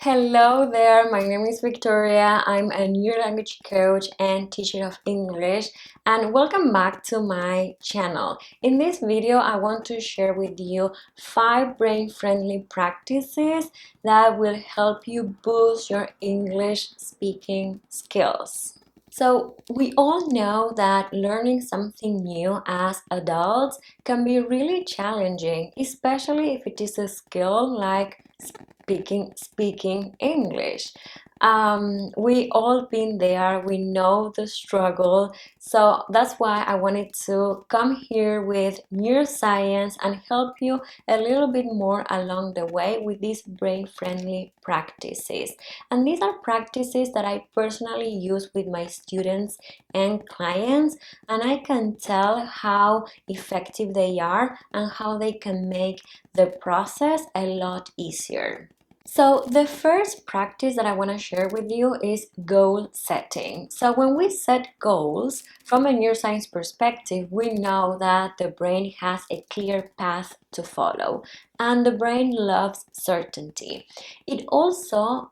Hello there, my name is Victoria. I'm a new language coach and teacher of English, and welcome back to my channel. In this video, I want to share with you 5 brain-friendly practices that will help you boost your English speaking skills. So, we all know that learning something new as adults can be really challenging, especially if it is a skill like speaking English. We all been there, we know the struggle, so that's why I wanted to come here with neuroscience and help you a little bit more along the way with these brain-friendly practices. And these are practices that I personally use with my students and clients, and I can tell how effective they are and how they can make the process a lot easier. So the first practice that I want to share with you is goal setting. So when we set goals, from a neuroscience perspective, we know that the brain has a clear path to follow, and the brain loves certainty. It also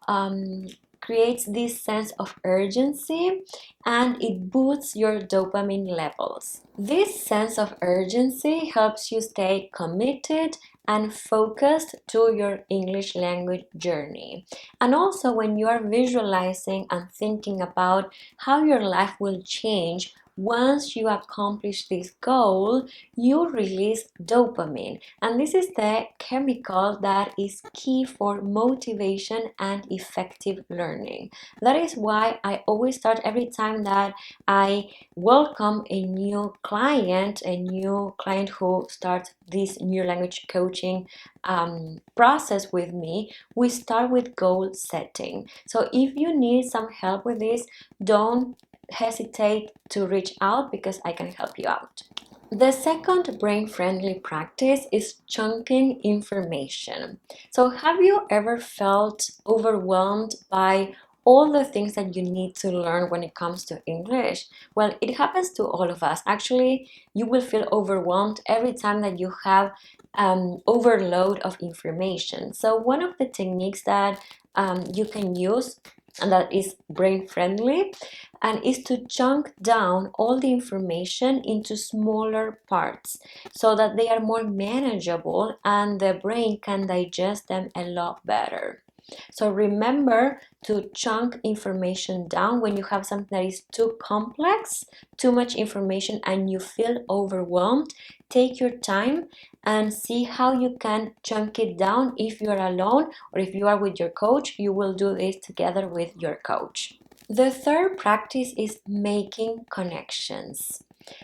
creates this sense of urgency, and it boosts your dopamine levels. This sense of urgency helps you stay committed and focused to your English language journey. And also, when you are visualizing and thinking about how your life will change once you accomplish this goal, you release dopamine, and this is the chemical that is key for motivation and effective learning. That is why I always start every time that I welcome a new client who starts this new language coaching process with me. We start with goal setting. So if you need some help with this, don't hesitate to reach out because I can help you out. The second brain-friendly practice is chunking information. So have you ever felt overwhelmed by all the things that you need to learn when it comes to English? Well, it happens to all of us. Actually, you will feel overwhelmed every time that you have overload of information. So one of the techniques that you can use and that is brain friendly and is to chunk down all the information into smaller parts so that they are more manageable and the brain can digest them a lot better. So remember to chunk information down when you have something that is too complex, too much information, and you feel overwhelmed. Take your time and see how you can chunk it down. If you are alone or if you are with your coach, you will do this together with your coach. The third practice is making connections.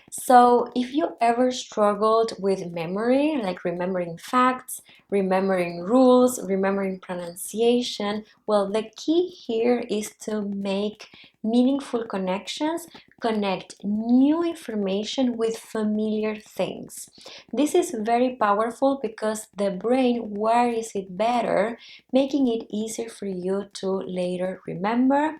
So if you ever struggled with memory, like remembering facts, remembering rules, remembering pronunciation, well, the key here is to make meaningful connections, connect new information with familiar things. This is very powerful because the brain wires it better, making it easier for you to later remember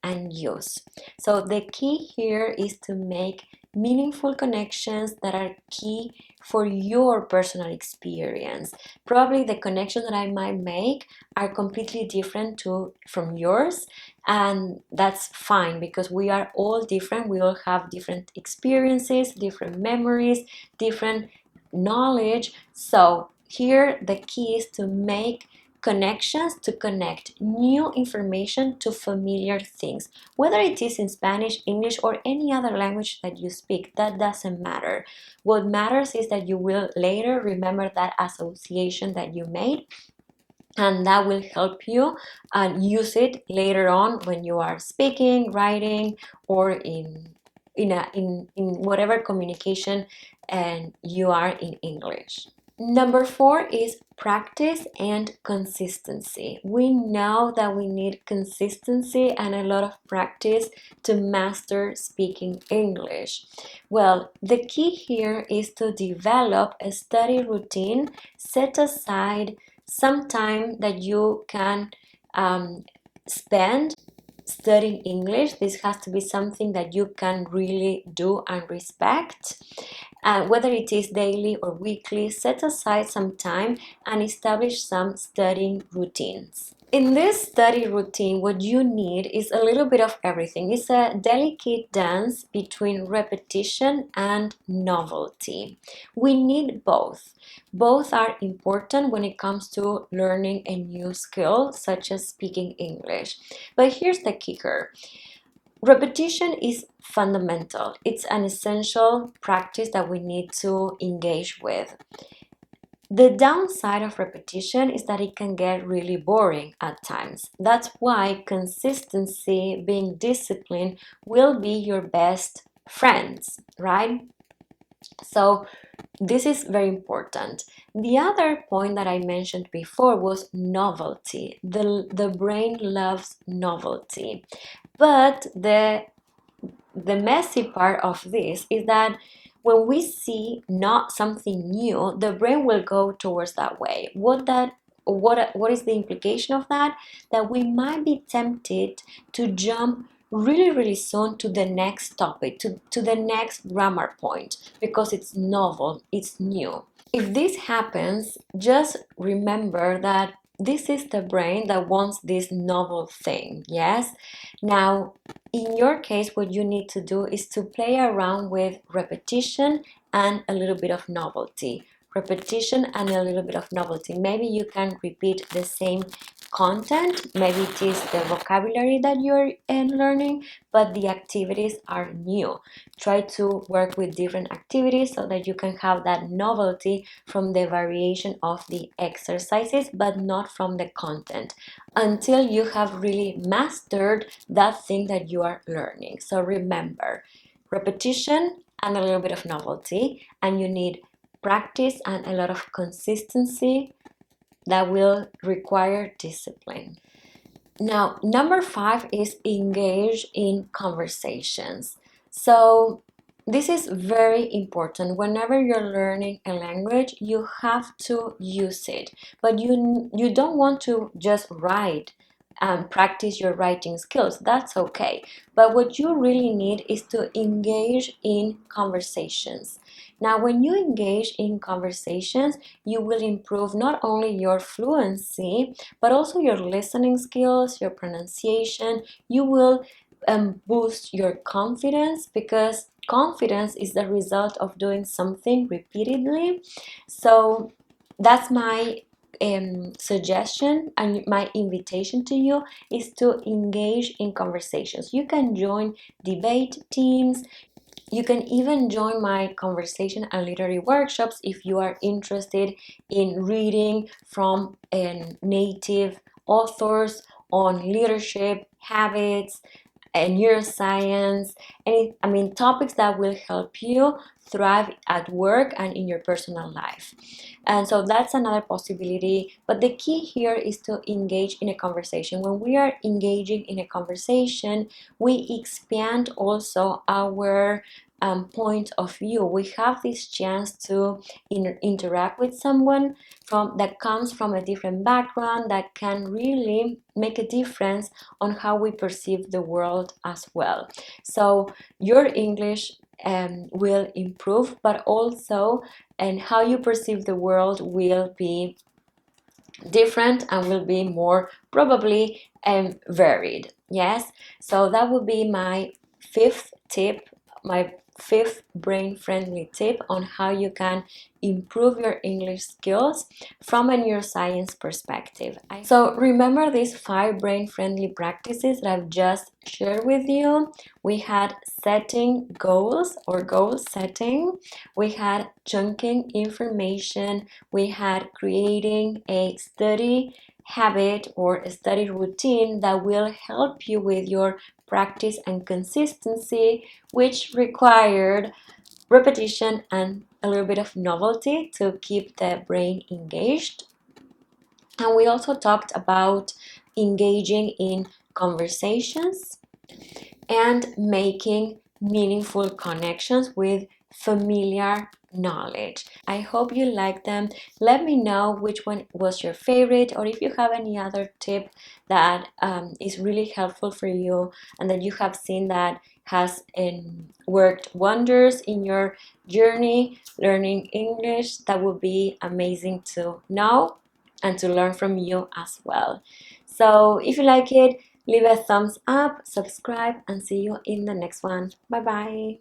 and use. So the key here is to make meaningful connections that are key for your personal experience. Probably the connections that I might make are completely different from yours, and that's fine because we are all different. We all have different experiences, different memories, different knowledge. So here the key is to make connections, to connect new information to familiar things, whether it is in Spanish, English, or any other language that you speak. That doesn't matter. What matters is that you will later remember that association that you made, and that will help you and use it later on when you are speaking, writing, or in whatever communication and you are in English. Number 4 is practice and consistency. We know that we need consistency and a lot of practice to master speaking English. Well, the key here is to develop a study routine. Set aside some time that you can spend studying English. This has to be something that you can really do and respect. Whether it is daily or weekly, set aside some time and establish some studying routines. In this study routine, what you need is a little bit of everything. It's a delicate dance between repetition and novelty. We need both. Both are important when it comes to learning a new skill, such as speaking English. But here's the kicker. Repetition is fundamental. It's an essential practice that we need to engage with. The downside of repetition is that it can get really boring at times. That's why consistency, being disciplined, will be your best friends, right? So this is very important. The other point that I mentioned before was novelty. The brain loves novelty. But the messy part of this is that when we see not something new, the brain will go towards that way. What is the implication of that? That we might be tempted to jump really soon to the next topic, to the next grammar point, because it's novel, it's new. If this happens, just remember that this is the brain that wants this novel thing, yes? Now, in your case, what you need to do is to play around with repetition and a little bit of novelty. Repetition and a little bit of novelty. Maybe you can repeat the same content, maybe it is the vocabulary that you're learning, but the activities are new. Try to work with different activities so that you can have that novelty from the variation of the exercises, but not from the content, until you have really mastered that thing that you are learning. So remember, repetition and a little bit of novelty, and you need practice and a lot of consistency that will require discipline. Now, number 5 is engage in conversations. So this is very important. Whenever you're learning a language, you have to use it, but you don't want to just write and practice your writing skills. That's okay. But what you really need is to engage in conversations. Now, when you engage in conversations, you will improve not only your fluency, but also your listening skills, your pronunciation. You will boost your confidence, because confidence is the result of doing something repeatedly. So that's my suggestion, and my invitation to you is to engage in conversations. You can join debate teams. You can even join my conversation and literary workshops if you are interested in reading from native authors on leadership, habits, and neuroscience, and topics that will help you thrive at work and in your personal life. And so that's another possibility, but the key here is to engage in a conversation. When we are engaging in a conversation, we expand also our point of view. We have this chance to interact with someone that comes from a different background, that can really make a difference on how we perceive the world as well. So your English will improve, but also and how you perceive the world will be different and will be more probably varied. Yes, so that would be my 5th tip, my 5th brain-friendly tip on how you can improve your English skills from a neuroscience perspective. So remember these 5 brain-friendly practices that I've just shared with you. We had setting goals or goal setting. We had chunking information. We had creating a study habit or a study routine that will help you with your practice and consistency, which required repetition and a little bit of novelty to keep the brain engaged. And we also talked about engaging in conversations and making meaningful connections with familiar knowledge. I hope you like them. Let me know which one was your favorite, or if you have any other tip that is really helpful for you and that you have seen that has worked wonders in your journey learning English. That would be amazing to know and to learn from you as well. So if you like it, leave a thumbs up, subscribe, and see you in the next one. Bye bye.